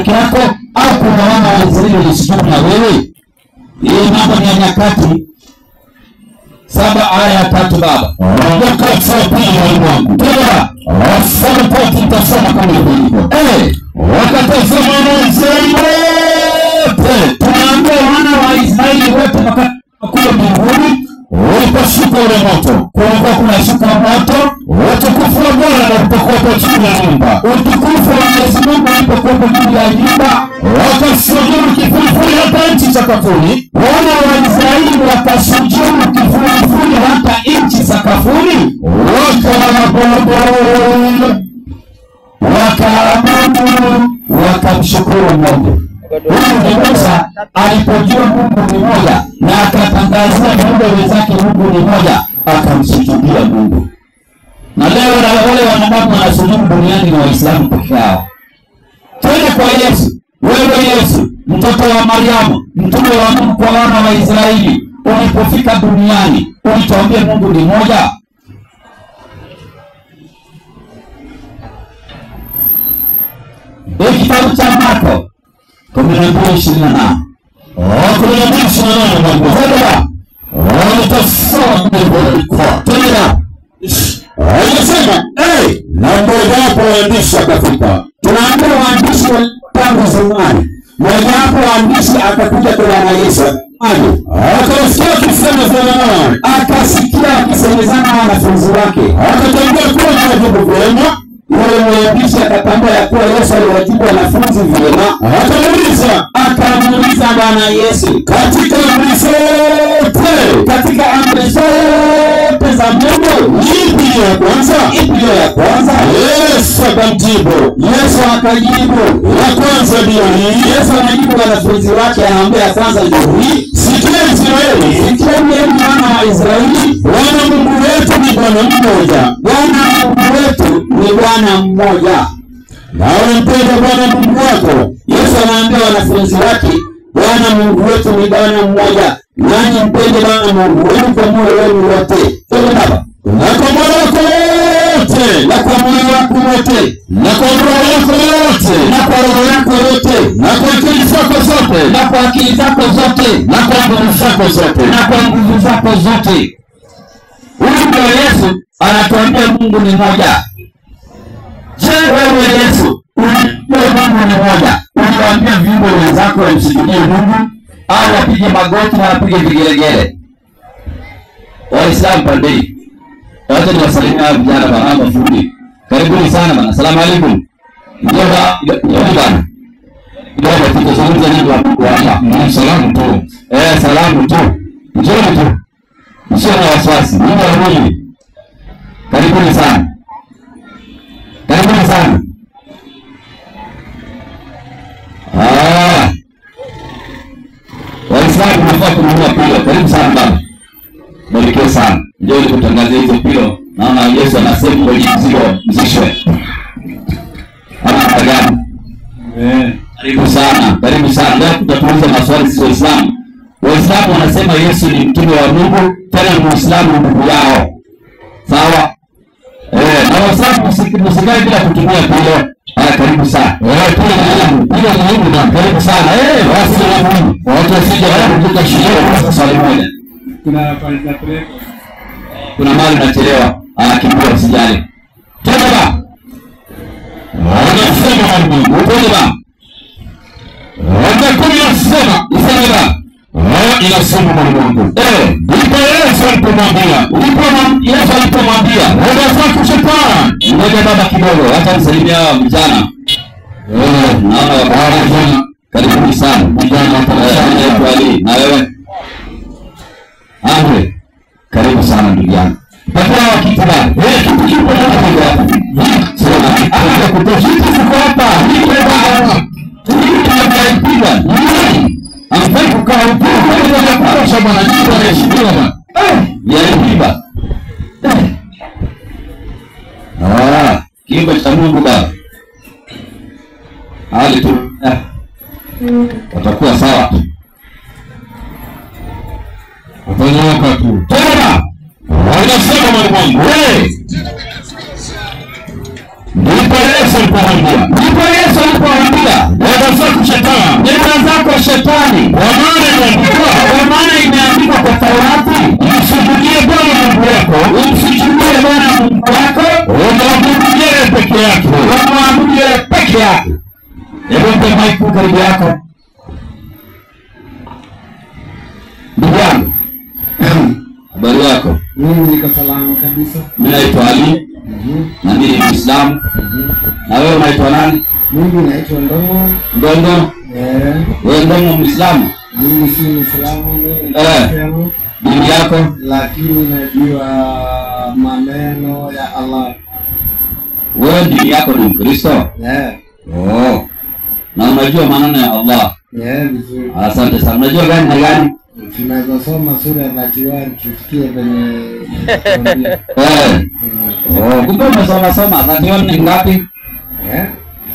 peke yako au kuna wana wa Israeli walisujudu na wewe? Hii mambo ni ya Nyakati 7 aya ya 3 baba. Nyakati 7 wangu. Tena Asante kwa kutasoma kama ilivyo. wakatazama wana wa Israeli wote. Tunaambia wana wa Israeli wote kule mbinguni Uliposhuka ule moto, kulikuwa kunashuka moto, utukufu wa Bwana ulipokuwa chini ya nyumba, utukufu wa Mwenyezi Mungu ulipokuwa juu ya nyumba, wakasujudu kifudifudi hata nchi sakafuni. wana wa Israeli wakasujudu kifudifudi hata nchi sakafuni, wakaabudu, wakamshukuru Mungu. Huyu ni Musa alipojua Mungu ni moja na akatangazia viumbe wenzake Mungu ni moja, akamsujudia Mungu. Na leo na wale wanadamu wanasujudu duniani ni Waislamu peke yao. Twende kwa Yesu. Wewe Yesu, mtoto wa Mariamu, mtume wa Mungu kwa wana wa Israeli, ulipofika duniani ulituambia Mungu ni moja. Kitabu cha Marko 12:28. 12:28 Mungu. Utasoma kwa tena. Anasema, na mmojawapo waandishi akafika. Tunaambia waandishi wa tangu zamani, mmojawapo waandishi akakuja kwa Bwana Yesu. Akasikia akisemezana, akasikia akisemezana na wanafunzi wake. Akatambua kuwa majibu vyema. Yule mwandishi akatambua ya kuwa Yesu aliwajibu wanafunzi vyema. Akamuuliza Bwana Yesu, katika amri zote za Mungu, ipi ya kwanza? Ipi ya kwanza? Yesu akamjibu. Yesu akajibu, ya kwanza ndio hii. Yesu anajibu wanafunzi wake, anaambia ya kwanza ndio hii. Sikia Israeli, wana wa Israeli, Bwana Mungu wetu ni Bwana mmoja. Bwana Mungu wetu ni Bwana mmoja. Nawe mpende Bwana Mungu wako. Yesu anaambia wanafunzi wake, Bwana Mungu wetu ni Bwana mmoja. Nanyi mpende Bwana Mungu wenu kwa moyo wenu wote. Twende baba. Na kwa moyo wako wote, na kwa moyo wako wote, na kwa roho yako yote, na kwa roho yako yote, na kwa akili zako zote, na kwa akili zako zote, na kwa nguvu zako zote, na kwa nguvu zako zote. Huyu ndio Yesu anatuambia Mungu ni moja. Je, wewe Yesu unajua Mungu ni moja? Unawaambia viumbe wenzako wamsujudie Mungu au wapige magoti na wapige vigelegele? Waislamu pandei. Wacha niwasalimia vijana bana fundi. Karibuni sana bana. Asalamu alaykum. Ndio bana. Ndio tutazungumza nini hapa? Salamu tu. Salamu tu. Njoo tu. Sio na wasiwasi. Mungu anakuja. Karibuni sana. Karibuni sana. Waislamu tunafaa kununua pilo. Karibu sana baba. Barikiwe sana. Njoo nikutangazia hizo pilo. Naona Yesu anasema kwa mzishwe. Hapa gani? Karibu sana. Karibu sana. Leo tutatuuliza maswali sisi Waislamu. Waislamu wanasema Yesu ni mtume wa Mungu, tena ni Muislamu ndugu yao. Sawa? Na Waislamu msikae bila kutumia pilo. Karibu sana. Pilo ni muhimu na karibu sana. Basi ni muhimu. Watu wasije kutoka shule swali moja. Kuna mali nachelewa. Kimbia usijali. Tena ba. Wanasema Mungu. Tena ba. Wanasema iseme ba. Inasema Mungu. Ndipo Yesu alipomwambia, unaweza kushikana. Ngoja baba kidogo, acha nisalimia vijana. Naona wako karibuni sana. Vijana wa na wewe. Andre. Karibu sana ndugu yangu. Pata wakitaba. Kitu kipo hapa. Sasa kutoshika siko hapa. Nipe baba. Tunaipiga. Ambaye kukaa huko kwa kutosha bwana, jibu anaheshimiwa bwana. Yalipiba. Kiumbe cha Mungu baba. Hali tu. Watakuwa sawa. Utanyoka tu. Tena. Wanasema Mungu. Ndipo Yesu alipomwambia. Hebu mpe mic karibu yako. Ndugu yangu. Habari yako? Mimi niko salama kabisa. Mimi naitwa Ali. Na mimi ni Muislamu. Na wewe unaitwa nani? Mimi naitwa Ndongo. Ndongo? Wewe Ndongo Muislamu? Mimi si Muislamu, mimi dini yako? Lakini najua maneno ya Allah. Wewe dini yako ni Mkristo? Oh. Na unajua maneno ya Allah? Vizuri. Asante sana. Unajua gani na gani? Tunaweza soma sura ya 31 tusikie kwenye kumbe umesoma 31 ni ngapi?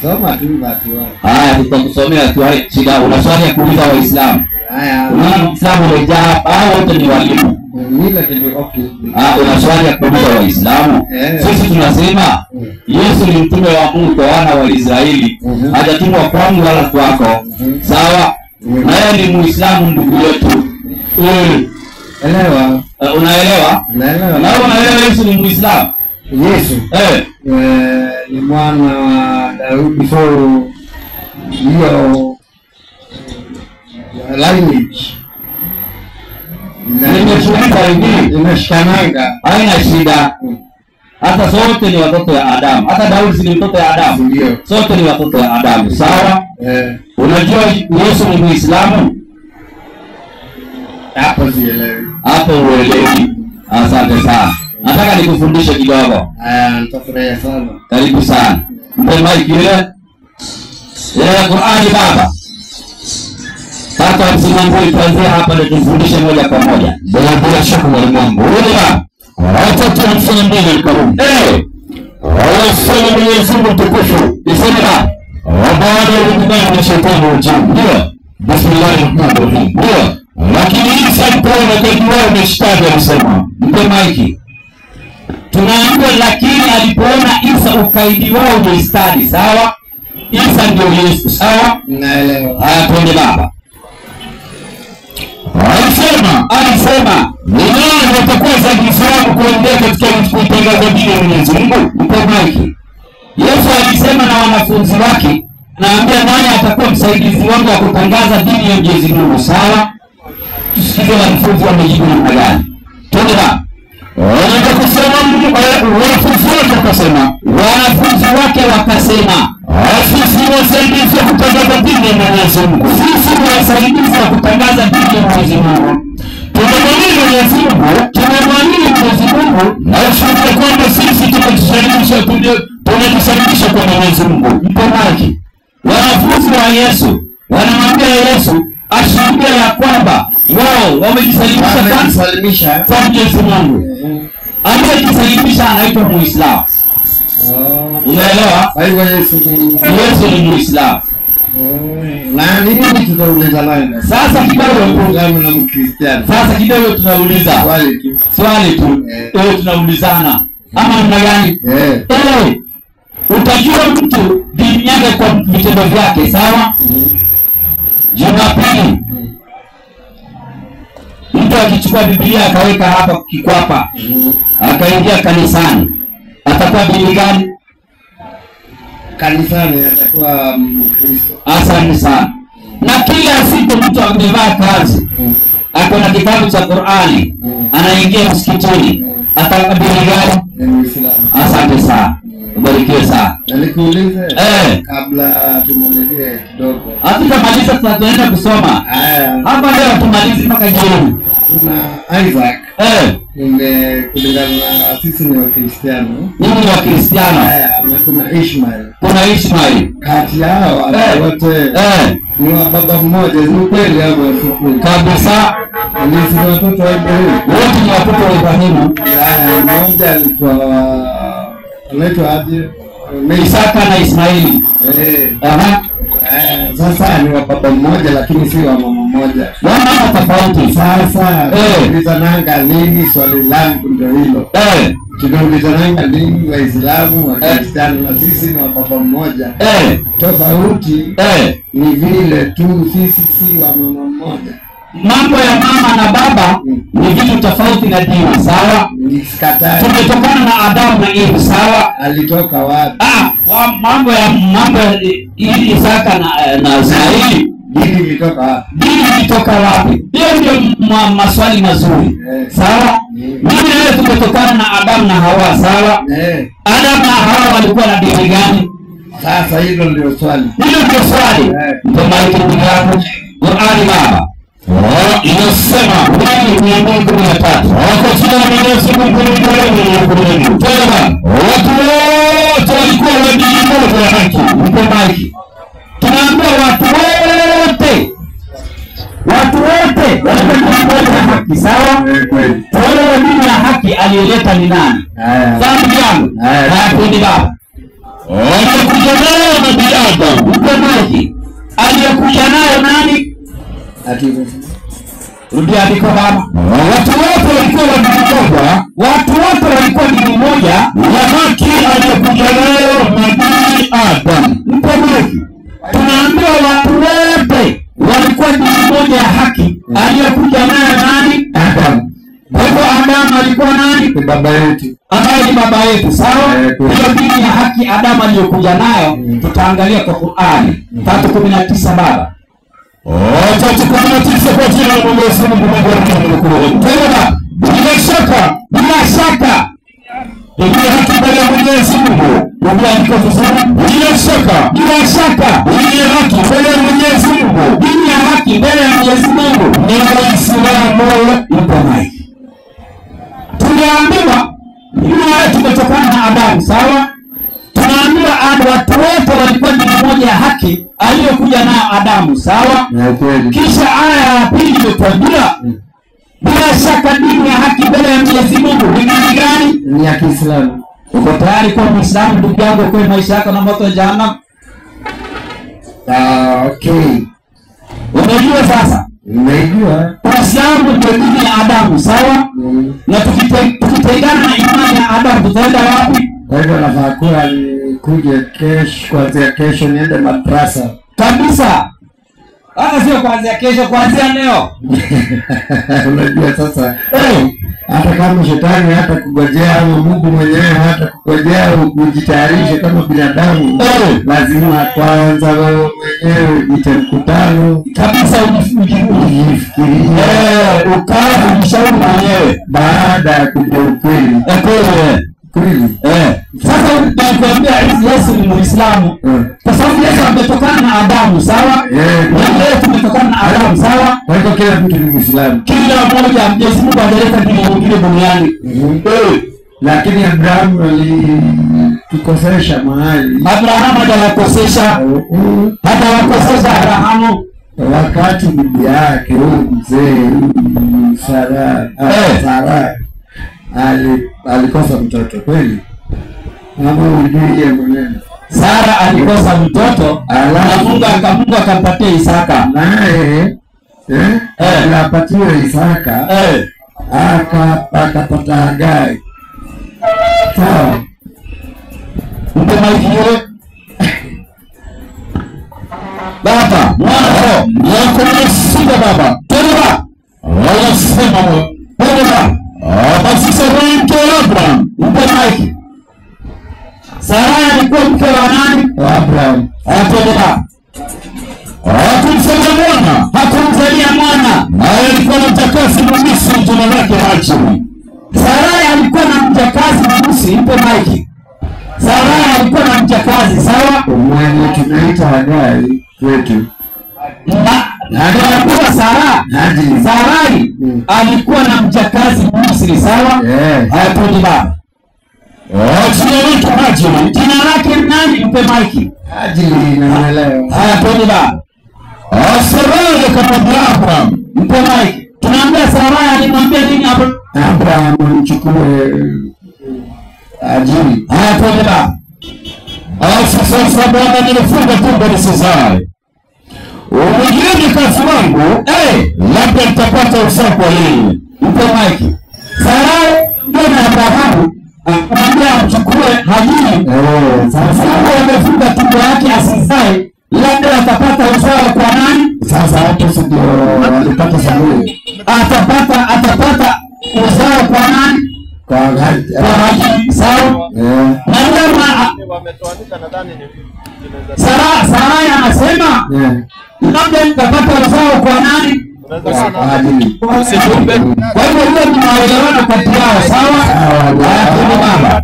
Soma tu 31. Haya, tutakusomea tu. Shida, una swali ya kuuliza Waislamu? Haya. Unaona Muislamu umejaa hapa au wote ni walimu? Mila ndio okay. Una swali ya kuuliza Waislamu? Sisi tunasema Yesu ni mtume wa Mungu kwa wana wa Israeli. Hajatumwa kwangu wala kwako. Sawa? Na yeye ni Muislamu ndugu yetu. Elewa. Unaelewa? Naelewa. Na unaelewa Yesu ni Muislamu? Yesu. Ni mwana wa Daudi for hiyo lineage. Nimeshirika hivi. Imeshikananga. Haina shida. Hata sote ni watoto ya Adamu. Hata Daudi ni mtoto ya Adamu. Sote ni watoto ya Adamu. Sawa? Unajua Yesu ni Muislamu? Hapo sielewi. Hapo uelewi. Asante sana. Nataka nikufundishe kidogo. Nitafurahia sana. Karibu sana. Mpe mic ile. Qur'ani baba. Sasa msimamo tuanzie hapa ndio tufundishe moja kwa moja. Bila shaka mwalimu wangu. Wewe hata tunafanya mbele karibu. Wala Mwenyezi Mungu mtukufu. Iseme baba. Baada ya kukubali na shetani ujinga. Ndio. Bismillahirrahmanirrahim. Ndio. Lakini Isa alipoona kwa umeshtaji alisema, mpe maiki. Tunaambiwa lakini alipoona Isa ukaidi wao umestadi, sawa? Isa ndio Yesu, sawa? Naelewa. Haya twende baba. Alisema, ni nani atakuwa Kiislamu kuendea katika kuitangaza dini ya Mwenyezi Mungu? Mpe maiki. Yesu alisema na wanafunzi wake, naambia nani atakuwa msaidizi wangu wa kutangaza dini ya Mwenyezi Mungu, sawa? Tusikize wanafunzi wamejibu namna gani. Twende baba. Wanafunzi wake wakasema, sisi wasaidizi wa kutangaza dini ya Mwenyezi Mungu. Sisi ni wasaidizi wa kutangaza dini ya Mwenyezi Mungu. Tunamwamini Mwenyezi Mungu, na ushuhudia kwamba sisi tunajisalimisha kwa Mwenyezi Mungu. Mpe maji. Wanafunzi wa Yesu wanamwambia Yesu ashuhudia ya kwamba wao wamejisalimisha kwa Mwenyezi Mungu. Aliyejisalimisha anaitwa Muislamu. Unaelewa? Yesu ni Muislamu. Na nini tutauliza nani? Sasa kidogo tunauliza swali tu. Tunaulizana. Ama namna gani? Utajua mtu dini yake kwa vitendo vyake, sawa? Jumapili mtu akichukua Biblia akaweka hapa kikwapa, akaingia kanisani, atakuwa dini gani? Kanisani atakuwa Mkristo. Asante sana. Na kila siku mtu amevaa kazi, ako na kitabu cha Qur'ani, anaingia msikitini, atakuwa dini gani? Muislamu. Asante sana. Ubarikiwe sana. Nikuulize kabla tumalizie kidogo. Hatutamaliza, tutaenda kusoma. Hapa leo tumalize mpaka jioni. Kuna Isaac. Kulingana na sisi ni Wakristiano. Mimi ni Wakristiano. Na kuna Ishmael. Kuna Ishmael. Kati yao wote ni wa baba mmoja. Ni kweli hapo siku kabisa. Ni watoto wa Ibrahimu. Wote ni watoto wa Ibrahimu. Mmoja alikuwa anaitwa aje? Isaka na Ismaili. Sasa ni wa baba mmoja lakini si wa mama mmoja. Wana tofauti. Sasa tulizananga nini? Swali langu ndio hilo. Tulizananga nini Waislamu, Wakristiano na sisi ni wa baba mmoja. Tofauti ni vile tu sisi si wa mama mmoja. mambo ya mama na baba ni vitu tofauti na dini, sawa? Tumetokana na Adamu na Eve, sawa? Alitoka wapi? Mambo ya Isaka na Israeli, dini ilitoka wapi? Dini ilitoka wapi? Hiyo ndio maswali mazuri. Sawa? Mimi leo tumetokana na Adamu na Hawa, sawa? Adamu na Hawa walikuwa na dini gani? Sasa hilo ndio swali. Hilo ndio swali. Ndio maana tunataka Qur'ani baba. Inasema kwani 113. Wako chini ya Mwenyezi Mungu ni tena. Watu wote walikuwa na dini moja ya haki. Ndio maana tunaambia watu wote walikuwa na haki, sawa? Wale dini ya haki aliyeleta ni nani? Dhambi yangu. Hapo baba. Aliyekuja nayo na binadamu, mtemaji. Aliyekuja nayo nani? Rudia andiko baba. Watu wote walikuwa na dini moja, watu wote walikuwa dini moja ya haki aliyekuja nayo na binadamu. Mtemaji. Tunaambiwa watu wote walikuwa dini moja ya haki aliyekuja nayo nani? Adamu. Kwa hivyo Adamu alikuwa nani? Baba yetu. Ambaye ni baba yetu, sawa? Hiyo dini ya haki Adamu aliyokuja nayo tutaangalia kwa Qur'ani 3:19 baba. 3:19 kwa jina la Mwenyezi Mungu mkuu. Tena bila shaka Dini ya haki mbele ya Mwenyezi Mungu. Biblia iko vizuri. Bila shaka dini ya haki mbele ya Mwenyezi Mungu. Dini ya haki mbele ya Mwenyezi Mungu ni Uislamu. Mtamaji. Tunaambiwa wewe tumetokana na Adamu, sawa? Tunaambiwa watu wote walikuwa dini moja ya haki aliyokuja nayo Adamu, sawa? Kisha aya ya pili inatuambia bila shaka dini ya haki mbele ya Mwenyezi Mungu ni dini gani? Ni ya Kiislamu. Uko tayari kwa Muislamu ndugu yangu kwa maisha yako na moto wa jahannam? Okay. Unajua sasa? Nimejua. Uislamu ndio dini ya Adamu, sawa? Na tukitengana na imani ya Adamu tutaenda wapi? Kwa hivyo nafaa kuwa nikuje kuanzia kesho niende madrasa. Kabisa. Sio kuanzia kesho, kuanzia leo. Unajua sasa, hata kama shetani hata kugojea au Mungu mwenyewe hata kugojea ujitayarishe kama binadamu, lazima kwanza wewe mwenyewe ujite mkutano kabisa, ujifikirie, ukae ushauri mwenyewe baada ya kujua ukweli. Kweli. Sasa nakwambia Yesu ni Muislamu. Kwa sababu Yesu ametokana na Adamu, sawa? Leo tumetokana na Adamu, sawa? Kwa hivyo kila mtu ni Muislamu. Kila mmoja Mwenyezi Mungu ameleta dini nyingine duniani. Lakini Abrahamu alikosesha mahali. Abrahamu hajakosesha. Abrahamu wakati bibi yake mzee Sara alikosa mtoto kweli? Ama ujue mwenyewe Sara alikosa mtoto, Mungu akampatia Isaka. Naye akapatiwa Isaka, akapata Hagai. Sawa. Mtemaji baba, mwana yako ni sida baba. Tena wanasema baba, basi sasa Abraham, mtemaji. Sara alikuwa mke wa nani? Abraham. Hakumzalia mwana. Naye alikuwa na mjakazi Mmisri jina lake Hajiri. Sara alikuwa na mjakazi Mmisri, mpe maiki. Sara alikuwa na mjakazi, sawa? Mwenye tunaita Hagai kwetu. Alikuwa Sara. Sarai alikuwa na mjakazi Mmisri, sawa? Hapo ni baba. Jina lake nani? Mpe maiki. Hajiri na leo. Hapo ni baba. Sarai akamwambia Abraham, mpe maiki. Tunaambia Sarai alimwambia nini hapo? Abraham mchukue Hajiri. Hapo ni baba. Sasa Bwana nimefunga tumbo nisizae. Umwingine kazi wangu, labda nitapata usawa kwa yeye. Mpe maiki. Sarai ndio na Abrahamu akamwambia mchukue Hajiri. Sasa amefunga tumbo yake asizae, labda atapata usawa kwa nani? Sasa hapo Yesu ndio alipata Samueli. Atapata uzao kwa nani? Kwa Haji. Sawa? Na kama wametoanika nadhani ni Sarai anasema labda nitapata uzao kwa nani? Kwa hivyo hiyo ni maelewano kati yao. Sawa? Baba.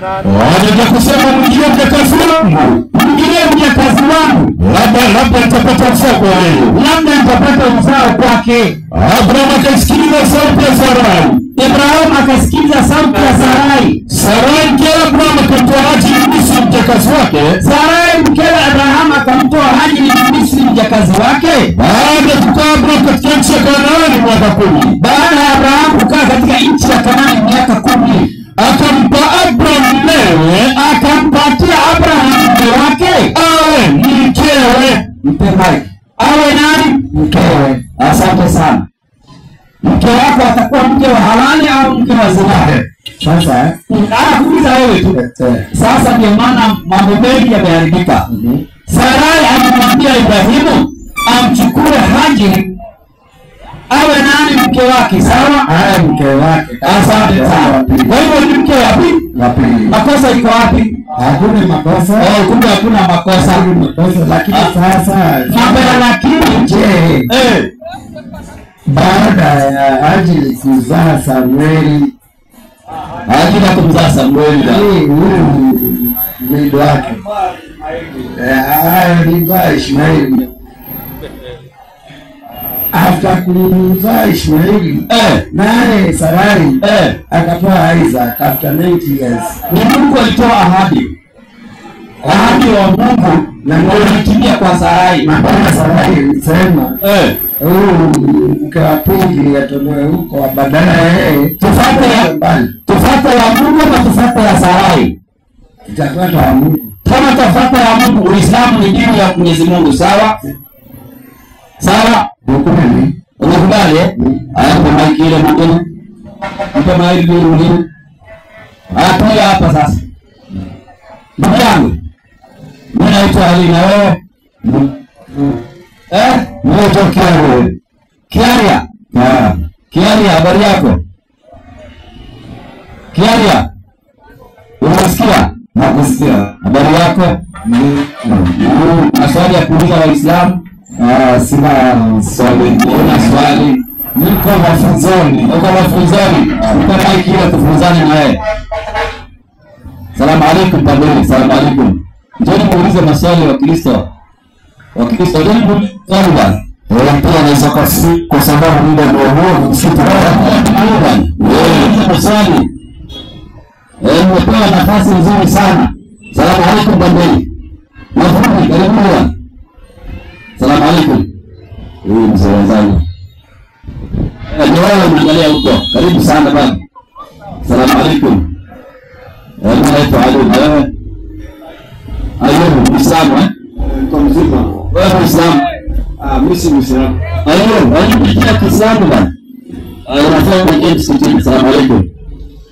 Waje kusema mwingine mjakazi wangu. Mwingine mjakazi wangu. Labda nitapata uzao kwa yeye. Labda nitapata uzao kwake. Abraham akasikiliza sauti ya Sarai. Ibrahim akasikiliza sauti ya Sarai. Sarai mke wa Abraham akamtoa Haji Misri mjakazi wake. Sarai mke wa Abraham akamtoa Haji Misri mjakazi wake. Baada ya kukaa Abraham katika nchi ya Kanaani miaka 10. Baada ya Abraham kukaa katika nchi ya Kanaani miaka 10, akampa Abraham mmewe, akampatia Abraham mke wake awe mkewe. Mtemaji awe nani? Mkewe. Asante sana. Mke wako atakuwa mke wa halali au mke wa zina? Sasa kuuliza wewe tu. Sasa ndio maana mambo mengi yameharibika. Sarai alimwambia Ibrahimu amchukue Haji awe nani? Mke wake. Sawa? awe mke wake. Asante sana. Kwa hivyo ni mke wa pili. Makosa iko wapi? Hakuna makosa. Kumbe hakuna makosa. Lakini sasa Mambo ya lakini je, baada ya Haji kuzaa Samueli, Haji na kumzaa Samueli huyu mwido wake alivaa Ishmaeli. After kumzaa Ishmaeli, naye Sarai akatoa Isaac after 90 years. Ni Mungu alitoa ahadi wa Mungu na ndio ilitimia kwa Sarai. Na bwana Sarai alisema mke wa pili atolewe huko, badala yeye tufuate ya Mungu na tufuate ya Sarai. Tutafuata ya Mungu. Kama tufuate ya Mungu, Uislamu ni dini ya Mwenyezi Mungu. Sawa? Sawa? Unakubali? Hapo maiki ile mwingine. Mpe maiki ile mwingine. Hapa hapa sasa. Ndugu yangu. Mimi naitwa Ali na wewe. Wewe tokea wewe. Kiaria. Kiaria, habari yako? Kiaria. Unasikia? Nakusikia. Habari yako? Maswali ya kuuliza Waislamu? Sina swali. Una swali? Niko mafunzoni. Uko mafunzoni? Mpe maiki ile tufunzane na wewe. Salamu alaykum tabiri. Salamu alaykum. Njoni muulize maswali wa Kristo. Wa Kristo njoni muulize bwana. Pia naweza kwa sababu muda ndio huo msitu. Wewe maswali. Umepewa nafasi nzuri sana. Salamu alaykum tabiri. Mafundi karibu bwana. Salamu alaykum. Huyu mzee wangu. Ni wewe unaangalia huko. Karibu sana bwana. Salamu alaykum. Naitwa Ali. Wewe? Ayubu, Muislamu Kwa mzima. Wewe Muislamu? Mimi si Muislamu. Ayubu ni Kiislamu bwana. Unafanya kwenye msikiti. Salamu alaykum.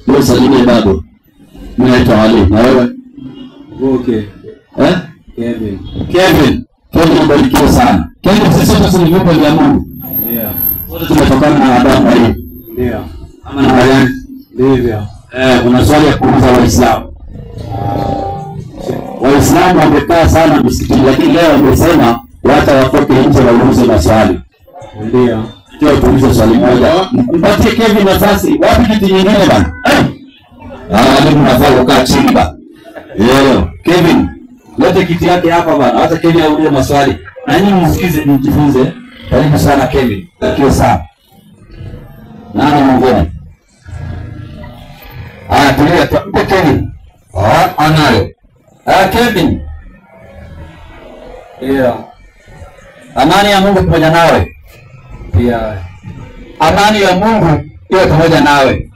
Wewe salimie bado. Mimi naitwa Ali. Na wewe? Okay. Kevin. Kevin mbarikiwa sana. Kevin, sisi sote ni viumbe vya Mungu. Ndio. Wote tumetokana na Adamu na Eva. Ndio. Ama na Mariam. Ndio. Kuna swali ya kuuliza Waislamu. Waislamu wamekaa sana msikitini, lakini leo wamesema wacha watoke nje waulize maswali. Ndio. Ndio tuulize swali moja. Mpatie Kevin nafasi. Wapi kiti nyingine bana? Ndio mnafaa kukaa chini bana. Kevin, lete kiti yake hapa bana. Acha Kevin aulize maswali. Na nyinyi msikize mjifunze. Karibu sana Kevin. Kio sana. Nani mwingine? Tulia tu. Mpe Kevin. Anayo. Kevin. Ndio. Amani ya Mungu pamoja nawe. Pia. Amani ya Mungu iwe pamoja nawe.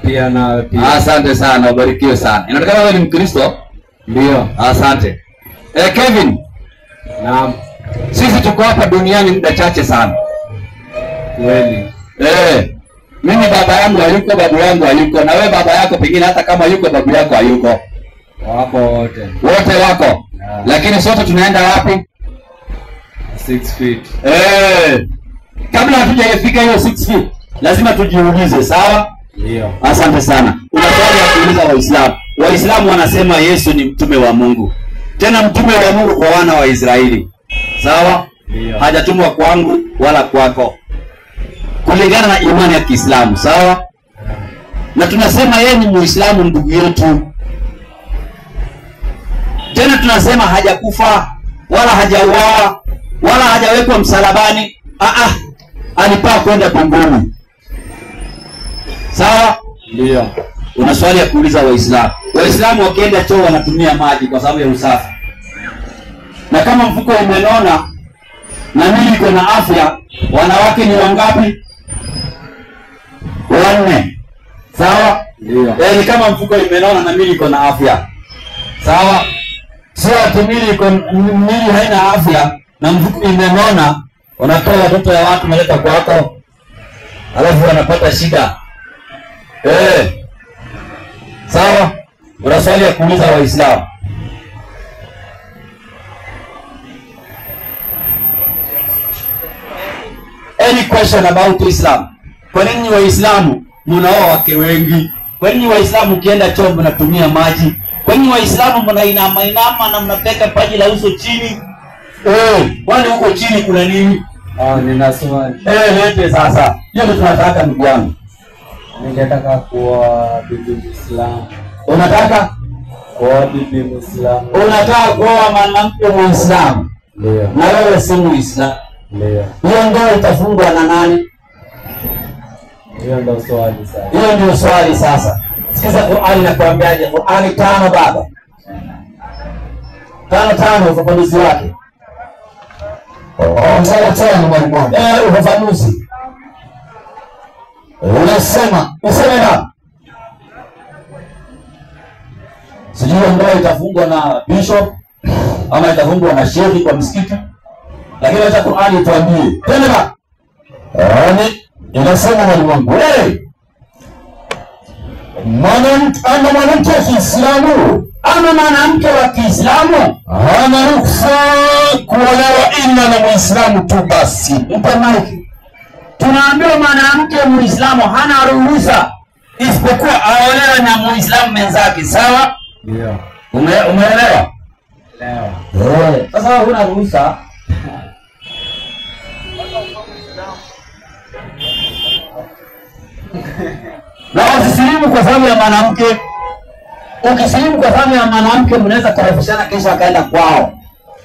Pia na pia. Asante sana, ubarikiwe sana. Inaonekana wewe ni Mkristo? Ndio. Asante. Kevin. Naam. Sisi tuko hapa duniani muda chache sana. Kweli. Mimi baba yangu hayuko, babu yangu hayuko, na wewe baba yako pengine hata kama yuko babu yako hayuko. Wako wote. Wote wako. Lakini sote tunaenda wapi? 6 feet. Kabla hatujafika hiyo 6 feet, lazima tujiulize, sawa? Ndio. Asante sana. Una swali ya kuuliza Waislamu. Waislamu wanasema Yesu ni mtume wa Mungu. Tena mtume wa Mungu kwa wana wa Israeli. Sawa? Ndio. Hajatumwa kwangu wala kwako. Kulingana na imani ya Kiislamu, sawa? Na tunasema yeye ni Muislamu ndugu yetu. Tena tunasema hajakufa wala hajauawa wala hajawekwa msalabani. Alipaa kwenda mbinguni. Sawa? Ndio. Una swali ya kuuliza Waislamu. Waislamu wakienda choo wanatumia maji kwa sababu ya usafi. Na kama mfuko umenona na mimi niko na afya, wanawake ni wangapi? 4. Sawa? Ndio. Ni kama mfuko imenona na mimi niko na afya. Sawa? Sio mimi haina afya na mfuko imenona, unatoa watoto ya watu meleta kwako. Alafu wanapata shida. Sawa? Una swali ya kuuliza Waislamu. Any question about Islam? Kwa nini Waislamu mnaoa wake wengi? Kwa nini Waislamu ukienda choo mnatumia maji? Kwa nini Waislamu mnainama na mnapeka paji la uso chini? Kwani huko chini kuna nini? Nina swali. Lete sasa. Hiyo ndio tunataka ndugu yangu. Ningetaka kuoa bibi Muislamu. Unataka kuoa bibi Muislamu? Unataka kuoa mwanamke Muislamu? Ndio. Na wewe si Muislamu? Ndio. Hiyo ndoa itafungwa na nani? Hiyo ndio swali sasa. Hiyo ndio swali sasa. Sikiza Qur'ani inakuambiaje? Qur'ani 5 baba. 5 ufafanuzi wake. Ongea tena mwalimu. Ufafanuzi. Unasema, useme na. Sijui ndoa itafungwa na bishop ama itafungwa na sheikh kwa msikiti. Lakini acha Qur'ani tuambie. Tena inasema mwalimu wangu. Mwanamke wa Kiislamu ama mwanamke wa Kiislamu hana ruhusa kuolewa ila na Muislamu tu basi. Mpe maiki. Tunaambiwa mwanamke Muislamu hana ruhusa isipokuwa aolewe na Muislamu mwenzake, sawa? Ndio. Umeelewa? Leo. Sasa huna ruhusa. Na usisilimu kwa sababu ya mwanamke. Ukisilimu kwa sababu ya mwanamke mnaweza kurafishana kisha akaenda kwao.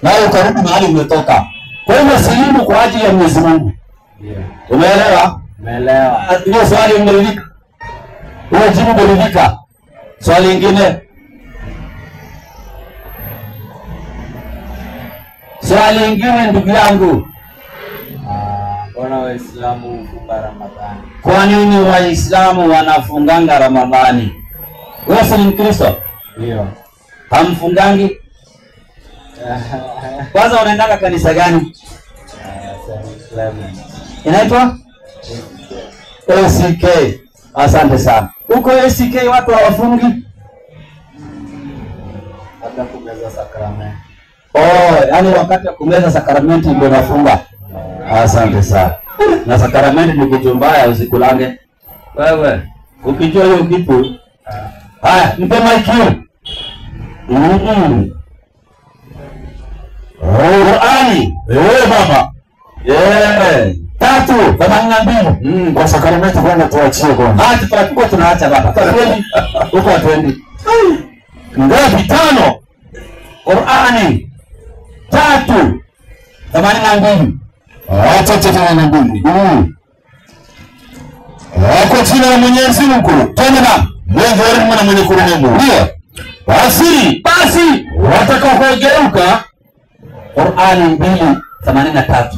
Nawe ukarudi mahali umetoka. Kwa hiyo silimu kwa ajili ya Mwenyezi Mungu. Ndio. Umeelewa? Umeelewa. Ndio swali umeridhika. Wewe jibu umeridhika. Swali lingine. Swali lingine ndugu yangu. Mbona Waislamu hufunga Ramadhani? Kwa nini Waislamu wanafunganga Ramadhani? Wewe si Mkristo? Ndio. Hamfungangi? Kwanza unaendaka kanisa gani? Inaitwa ACK. Asante sana. Huko ACK watu hawafungi? Hata kumeza sakramenti. Yaani wakati wa kumeza sakramenti ndio nafunga. Asante sana. Na sakramenti ni kitu mbaya usikulange. Wewe ukijua hiyo kitu. Haya, mpe maiki. Qur'ani. Baba. 3:82. Kwa sakramenti bwana tuachie kwanza. Tutakuwa tunaacha baba. Twende. Huko twende. Ngapi? 5. Qur'ani 3:82. Acha 82. Kwa jina la Mwenyezi Mungu. Tena na Mungu alimu na mwenye kurehemu. Ndio. Basi watakaogeuka. Qur'ani 2:83.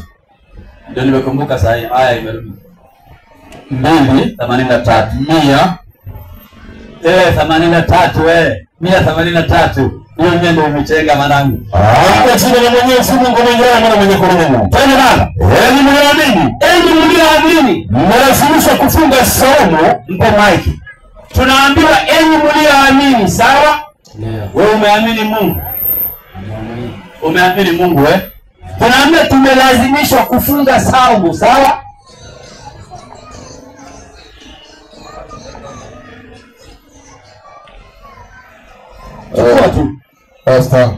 Ndio nimekumbuka sasa hii aya imerudi. 2:83. 183 183. Hiyo ndio imechenga mwanangu. Kwa jina la Mwenyezi Mungu mwenyewe na mwenye kurehemu. Tena baba. Enyi mlioamini. Mnalazimishwa kufunga saumu. Mpe maiki. Tunaambiwa enyi mlioamini, sawa? Ndio. Wewe umeamini Mungu? Umeamini Mungu Tunaambia tumelazimishwa kufunga saumu, sawa? Chukua tu. Pastor.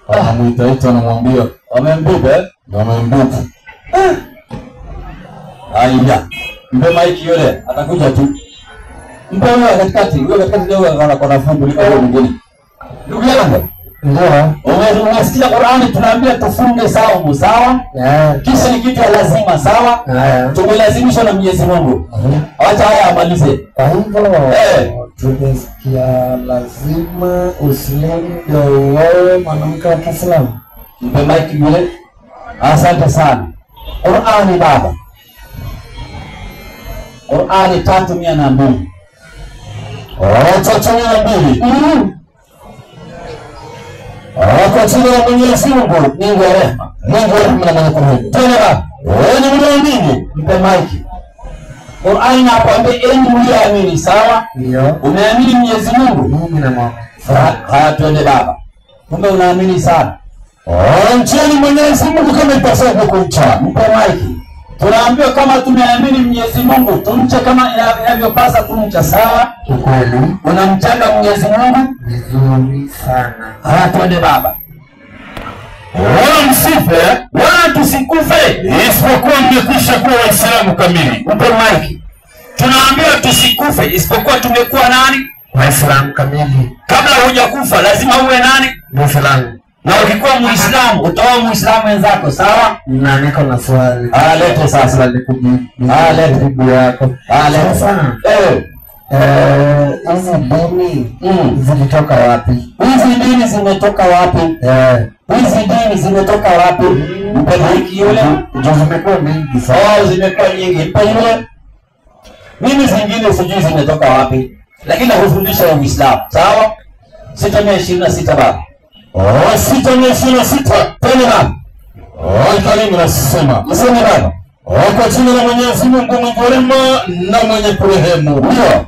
Anamuita anamwambia, Amembuka. amembuka. Haya. Mpe maiki yule, atakuja tu. Mpe yule katikati, yule katikati leo ana fungu liko mwingine. Ndugu yangu, Ndio. Unasikia Qur'ani tunaambia tufunge saumu, sawa? Kisha ni kitu ya lazima, sawa? Tumelazimishwa na Mwenyezi Mungu. Acha haya amalize. Kwa hivyo tumesikia lazima Uislamu ndio wewe mwanamke wa Kiislamu. Mpe maiki yule. Asante sana. Qur'ani baba. Qur'ani 302. Acha chini na mbili. Kwa jina la Mwenyezi Mungu, Mungu wa rehema, Mungu wa rehema na mwenye kurehemu. Tena wewe ni mnaamini? Mpe maiki. Qur'ani inakwambia enyi mlioamini, sawa? Ndio. Umeamini Mwenyezi Mungu? Mimi na mama. Haya twende baba. Kumbe unaamini sana. Mcheni Mwenyezi Mungu kama ipasavyo kumcha. Mpe maiki. Tunaambiwa kama tumeamini Mwenyezi Mungu, tumche kama inavyopasa kumcha, sawa? Ukweli. Unamchanga Mwenyezi Mungu? Vizuri sana. Haya twende baba. Wala msife, wala tusikufe, isipokuwa mmekwisha kuwa Waislamu kamili. Mpe maiki. Tunaambiwa tusikufe isipokuwa tumekuwa nani? Waislamu kamili. Kabla hujakufa lazima uwe nani? Muislamu. Na ukikuwa Muislamu utaoa Muislamu wenzako, sawa? Na niko na swali. Lete sasa. Nikujibu. Lete jibu yako. Lete Sasa. Hizi dini zilitoka wapi? Hizi dini zimetoka wapi? Hizi dini zimetoka wapi? Mpe maiki yule. Ndio zimekuwa mingi sana. Zimekuwa nyingi. Mpe yule. Mimi zingine sijui zimetoka wapi. Lakini hufundisha Uislamu, sawa? 626 baba. 626 tena. Karimu nasema. Mseme baba. Kwa jina la Mwenyezi Mungu mwingi wa rehema na mwenye kurehemu. Ndio.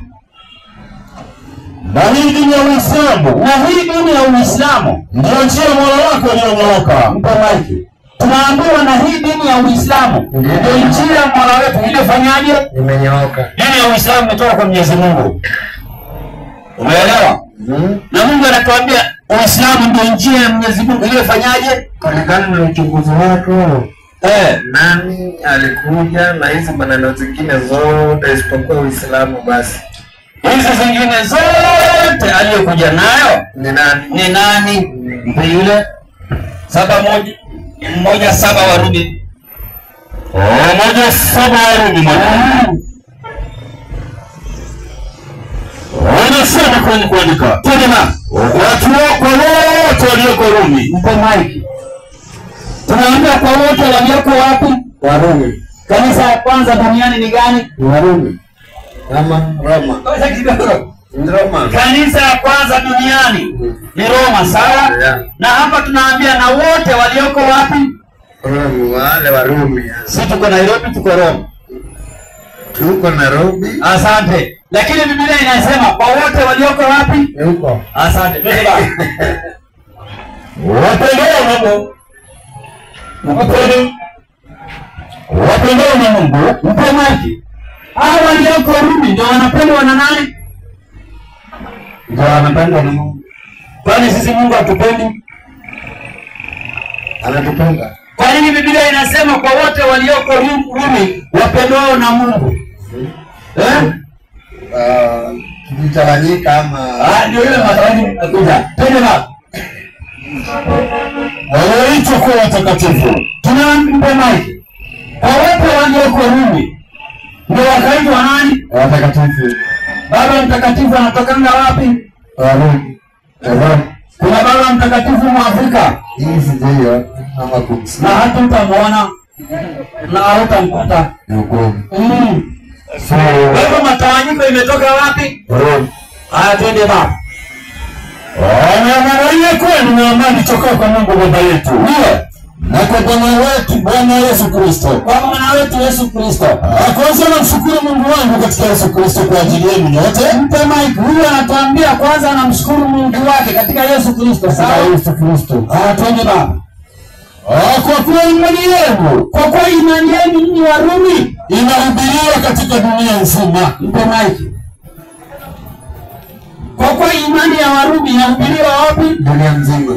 Na hii dini ya Uislamu, Na hii dini ya Uislamu ndio njia ya Mola wako iliyonyooka. mpe maiki. Tunaambiwa na hii dini ya Uislamu ndio njia ya Mola wetu iliyofanyaje? Imenyooka. Dini ya Uislamu imetoka kwa Mwenyezi Mungu. Umeelewa? Na Mungu anatuambia Uislamu ndio njia ya Mwenyezi Mungu iliyofanyaje? Kulingana na uchunguzi wako, nani alikuja na hizi maneno zingine zote isipokuwa Uislamu basi? Hizi zingine zote aliyokuja nayo Ni nani? ni nani? Mpe yule 1:7 Warumi. 1:7 Warumi. Wanasema kwenye kuandika. Tena Watu wako wote walioko Rumi. mpe maiki. Tunaambia kwa wote walioko wapi? Warumi. Kanisa ya kwanza duniani ni gani? Warumi. Ama Roma. Roma. Kanisa ya kwanza duniani ni Roma, sawa? Yeah. Na hapa tunaambia na wote walioko wapi? Roma, wale Warumi. Sisi tuko Nairobi, tuko Roma. Tuko Nairobi. Asante. Lakini Biblia inasema kwa wote walioko wapi? Yuko. Asante. Twende baba. Wapendao na Mungu. Wapendao na Mungu. Mpe maji. Hao walioko Rumi ndio wanapendwa na nani? Ndio wanapendwa na Mungu. Kwani sisi Mungu hatupendi? Anatupenda. Kwa nini Biblia inasema kwa wote walioko Rumi wapendwao na Mungu? Kitawanyika ama Ndio ile matawani nakuja. Twende baba. Wanaitwa kuwa watakatifu. Tunampe maji. Kwa wote walioko Rumi ndio wakaitwa nani? watakatifu. Baba Mtakatifu anatokanga wapi? Warumi. Kuna Baba Mtakatifu Mwafrika Hii sijui ama kumsi. na hata utamwona na hautamkuta. Ni ukweli. Kwa hivyo matawanyiko imetoka wapi? Warumi. Haya twende baba. Wanaangalia kwenu na amani toka kwa Mungu Baba yetu. Ndio. Na kwa Bwana Yesu Kristo. Kwa Bwana wetu Yesu Kristo. Kwanza namshukuru Mungu wangu katika Yesu Kristo kwa ajili yenu nyote. Mpe Mike, huyu anatuambia kwanza anamshukuru Mungu wake katika Yesu Kristo. Sawa? Yesu Kristo. Twende baba. Kwa kuwa imani yenu, kwa kuwa imani yenu ni Warumi inahubiriwa katika dunia nzima. Mpe maiki. Kwa kuwa imani ya Warumi inahubiriwa wapi? Dunia nzima.